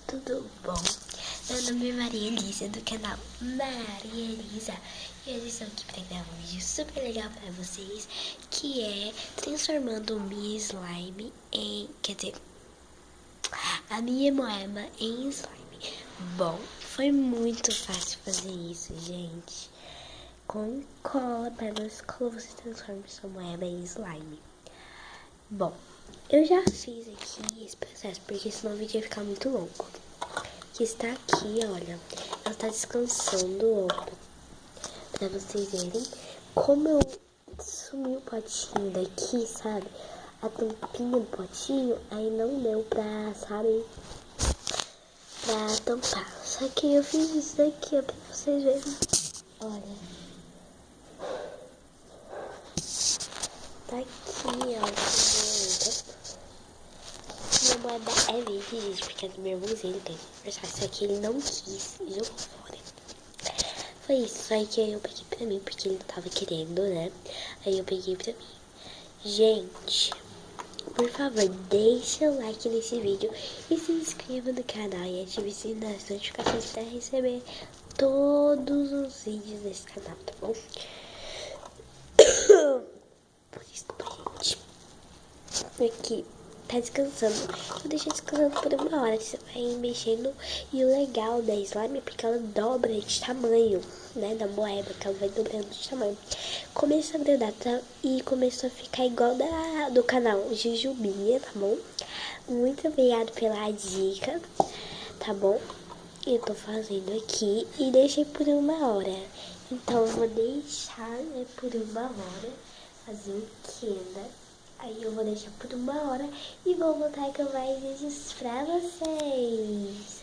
tudo bom? Meu nome é Maria Elisa, do canal Maria Elisa. E hoje estou aqui para gravar um vídeo super legal para vocês, que é transformando o minha slime em... a minha moema em slime. Bom, foi muito fácil fazer isso, gente. Com cola, apenas cola você transforma sua moema em slime. Bom, eu já fiz aqui esse processo, porque senão o vídeo ia ficar muito longo. Que está aqui, olha, ela está descansando, ó, pra vocês verem como eu sumi o potinho daqui, sabe? A tampinha do potinho, aí não deu pra, sabe, pra tampar. Só que eu fiz isso daqui, ó, pra vocês verem. Olha. Tá aqui, ó, minha moeda é verde, gente, porque é do meu irmãozinho, tem aniversário, só que ele não quis e jogou fora. Foi isso, aí que eu peguei pra mim, porque ele não tava querendo, né? Aí eu peguei pra mim. Gente, por favor, deixa o like nesse vídeo e se inscreva no canal e ative o sininho das notificações pra receber todos os vídeos desse canal, tá bom? Desculpa, gente. Aqui. Tá descansando. Eu deixo descansando por uma hora. Você vai mexendo. E o legal da slime é porque ela dobra de tamanho, né? Da moeba, que ela vai dobrando de tamanho. Começou a grudar, tá? E começou a ficar igual do canal Jujubinha, tá bom? Muito obrigada pela dica, tá bom? Eu tô fazendo aqui e deixei por uma hora. Então eu vou deixar, né, por uma hora fazer o que, né? Aí eu vou deixar por uma hora e vou voltar com mais vídeos pra vocês.